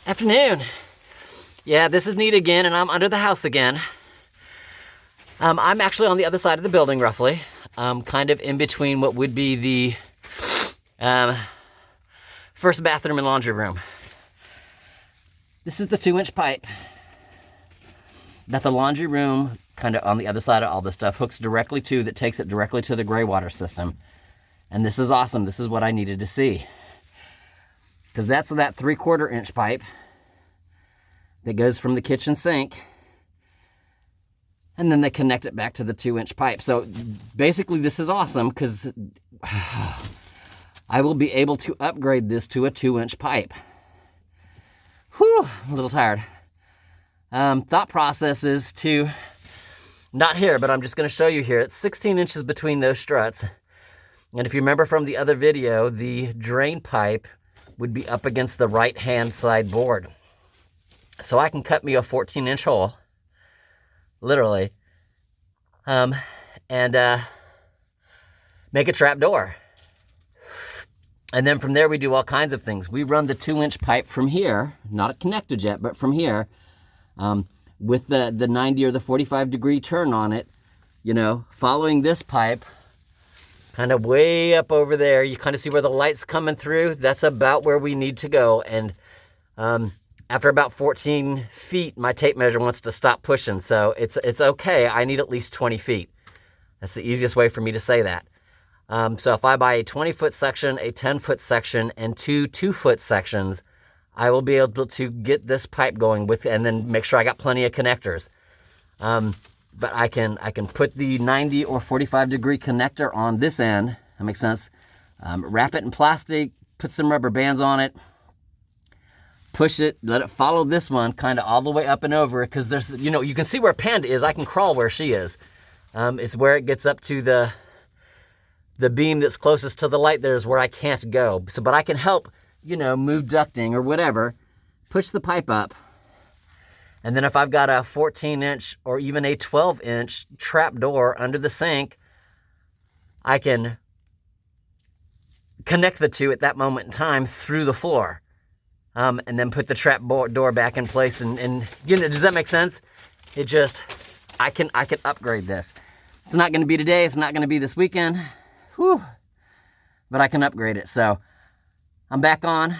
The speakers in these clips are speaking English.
Afternoon. Yeah, this is neat again, and I'm under the house again. I'm actually on the other side of the building, roughly. Kind of in between what would be the first bathroom and laundry room. This is the 2-inch pipe that the laundry room, kind of on the other side of all this stuff, hooks directly to, that takes it directly to the gray water system. And this is awesome. This is what I needed to see. Because that's that 3/4 inch pipe that goes from the kitchen sink, and then they connect it back to the 2-inch pipe. So basically this is awesome because I will be able to upgrade this to a 2-inch pipe. Whew, I'm a little tired. Thought process is to, not here, but I'm just going to show you here. It's 16 inches between those struts. And if you remember from the other video, the drain pipe would be up against the right-hand side board. So I can cut me a 14-inch hole, literally, and make a trap door. And then from there, we do all kinds of things. We run the 2-inch pipe from here, not connected yet, but from here, with the 90 or the 45-degree turn on it, you know, following this pipe, kind of way up over there. You kind of see where the light's coming through. That's about where we need to go. And after about 14 feet, my tape measure wants to stop pushing. So it's okay. I need at least 20 feet. That's the easiest way for me to say that. So if I buy a 20-foot section, a 10-foot section, and two 2-foot sections, I will be able to get this pipe going with, and then make sure I got plenty of connectors. But I can put the 90 or 45-degree connector on this end. That makes sense. Wrap it in plastic, put some rubber bands on it, push it, let it follow this one kind of all the way up and over, because there's, you know, you can see where Panda is. I can crawl where she is. It's where it gets up to the beam that's closest to the light. There's where I can't go. So, but I can help, you know, move ducting or whatever, push the pipe up. And then if I've got a 14-inch or even a 12-inch trap door under the sink, I can connect the two at that moment in time through the floor, and then put the trap door back in place. And you know, does that make sense? It just, I can upgrade this. It's not going to be today. It's not going to be this weekend. Whew. But I can upgrade it. So I'm back on.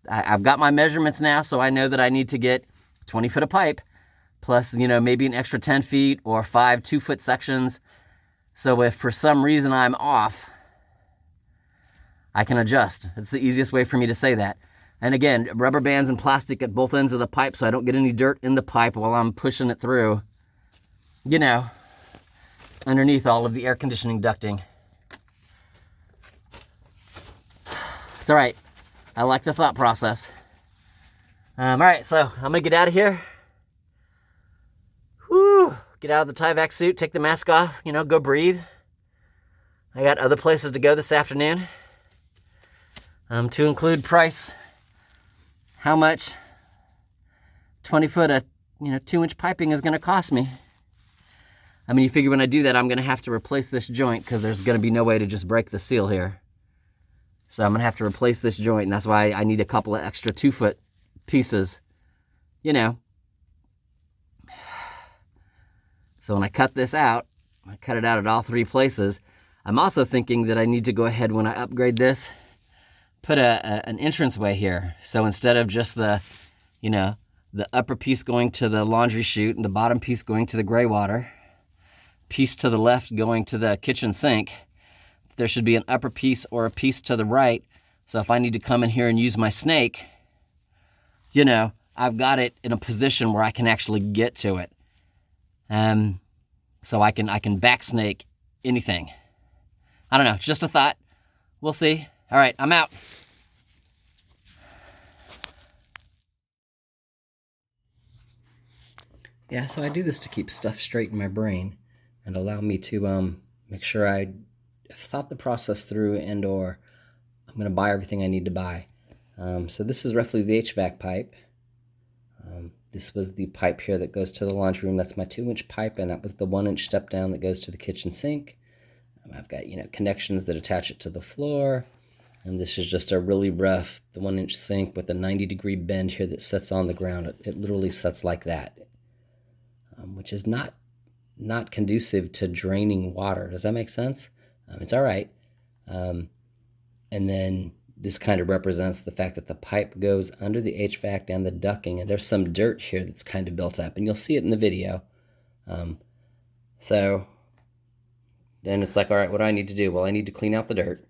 I've got my measurements now, so I know that I need to get 20 foot of pipe, plus, you know, maybe an extra 10 feet or 5 2-foot sections. So if for some reason I'm off, I can adjust. It's the easiest way for me to say that. And again, rubber bands and plastic at both ends of the pipe so I don't get any dirt in the pipe while I'm pushing it through, you know, underneath all of the air conditioning ducting. It's all right. I like the thought process. All right, so I'm gonna get out of here. Whoo! Get out of the Tyvek suit, take the mask off, you know, go breathe. I got other places to go this afternoon. To include price, how much 20-foot of, you know, 2-inch piping is gonna cost me. I mean, you figure when I do that, I'm gonna have to replace this joint because there's gonna be no way to just break the seal here. So I'm gonna have to replace this joint, and that's why I need a couple of extra 2-foot pieces, you know. So when I cut this out, I cut it out at all 3 places. I'm also thinking that I need to go ahead, when I upgrade this, put an entranceway here. So instead of just the, you know, the upper piece going to the laundry chute and the bottom piece going to the gray water, piece to the left going to the kitchen sink, there should be an upper piece or a piece to the right. So if I need to come in here and use my snake, you know, I've got it in a position where I can actually get to it. So I can back snake anything. I don't know, it's just a thought. We'll see. All right, I'm out. Yeah, so I do this to keep stuff straight in my brain and allow me to make sure I have thought the process through, and or I'm going to buy everything I need to buy. So this is roughly the HVAC pipe. This was the pipe here that goes to the laundry room. That's my 2-inch pipe, and that was the 1-inch step down that goes to the kitchen sink. I've got, you know, connections that attach it to the floor. And this is just a really rough, the 1-inch sink with a 90-degree bend here that sits on the ground. It literally sits like that, which is not conducive to draining water. Does that make sense? It's all right. And then this kind of represents the fact that the pipe goes under the HVAC and the ducting, and there's some dirt here that's kind of built up, and you'll see it in the video. So then it's like, all right, what do I need to do? Well, I need to clean out the dirt.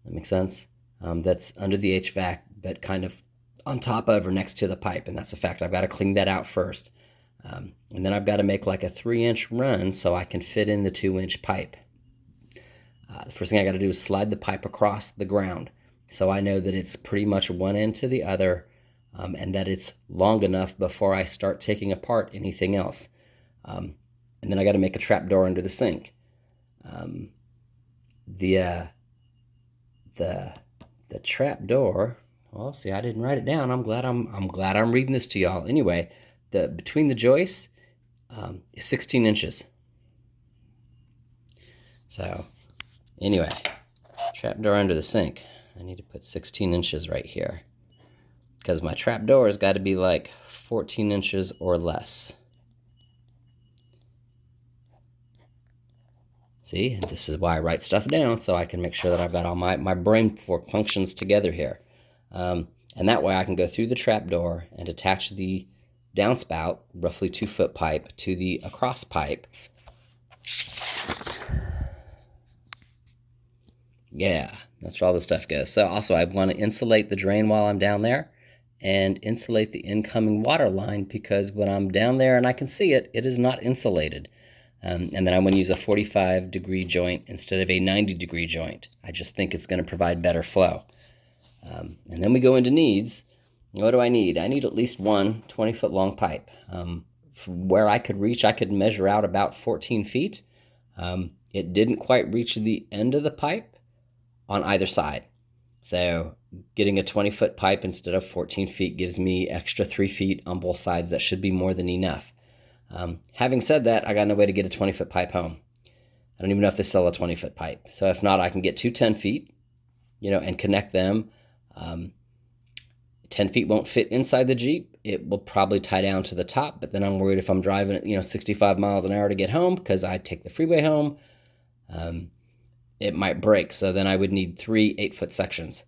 That makes sense. That's under the HVAC, but kind of on top of or next to the pipe, and that's a fact. I've got to clean that out first. And then I've got to make like a 3-inch run so I can fit in the 2-inch pipe. The first thing I got to do is slide the pipe across the ground so I know that it's pretty much one end to the other, and that it's long enough before I start taking apart anything else. And then I got to make a trap door under the sink. The trap door. Well, see, I didn't write it down. I'm glad I'm reading this to y'all. Anyway, between the joists is 16 inches. So, anyway, trap door under the sink. I need to put 16 inches right here because my trap door has got to be like 14 inches or less. See, and this is why I write stuff down, so I can make sure that I've got all my brain functions together here. And that way I can go through the trap door and attach the downspout, roughly 2-foot pipe, to the across pipe. Yeah, that's where all the stuff goes. So also I want to insulate the drain while I'm down there and insulate the incoming water line, because when I'm down there and I can see it, it is not insulated. And then I'm going to use a 45-degree joint instead of a 90-degree joint. I just think it's going to provide better flow. And then we go into needs. What do I need? I need at least one 20-foot long pipe. From where I could reach, I could measure out about 14 feet. It didn't quite reach the end of the pipe on either side. So getting a 20-foot pipe instead of 14 feet gives me extra 3 feet on both sides. That should be more than enough. Having said that, I got no way to get a 20-foot pipe home. I don't even know if they sell a 20-foot pipe. So if not, I can get two 10 feet, and connect them. 10 feet won't fit inside the Jeep. It will probably tie down to the top, but then I'm worried if I'm driving at 65 miles an hour to get home, because I take the freeway home, it might break. So then I would need 3 8-foot sections,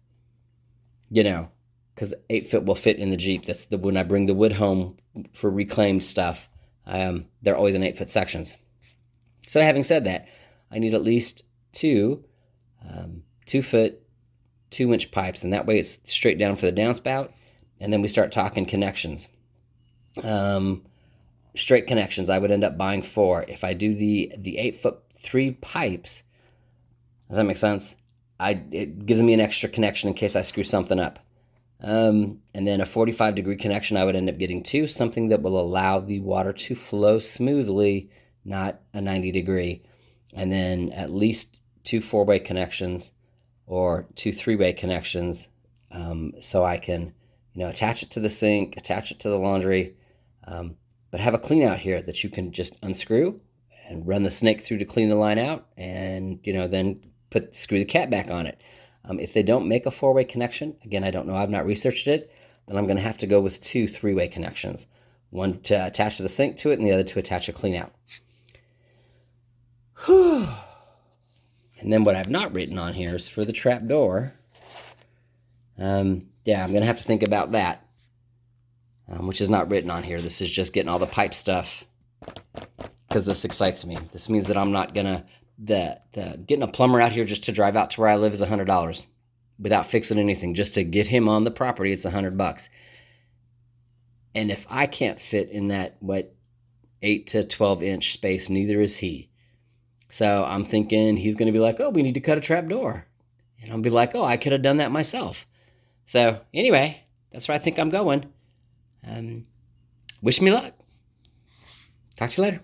because 8-foot will fit in the Jeep. That's when I bring the wood home for reclaimed stuff. They're always in 8-foot sections. So having said that, I need at least two 2-foot 2-inch pipes, and that way it's straight down for the downspout. And then we start talking connections. Straight connections, I would end up buying 4. If I do the 8-foot 3 pipes, does that make sense? It gives me an extra connection in case I screw something up. And then a 45-degree connection, I would end up getting 2, something that will allow the water to flow smoothly, not a 90-degree. And then at least 2 4-way connections or 2 3-way connections, so I can, attach it to the sink, attach it to the laundry, but have a clean out here that you can just unscrew and run the snake through to clean the line out, and then screw the cap back on it. If they don't make a 4-way connection, again, I don't know, I've not researched it, then I'm going to have to go with 2 3-way connections. One to attach to the sink to it, and the other to attach a clean out. Whew. And then what I've not written on here is for the trap door. I'm going to have to think about that, which is not written on here. This is just getting all the pipe stuff, because this excites me. This means that I'm not going to, getting a plumber out here just to drive out to where I live is $100 without fixing anything. Just to get him on the property, it's $100. And if I can't fit in that, 8 to 12 inch space, neither is he. So I'm thinking he's going to be like, oh, we need to cut a trap door. And I'll be like, oh, I could have done that myself. So anyway, that's where I think I'm going. Wish me luck. Talk to you later.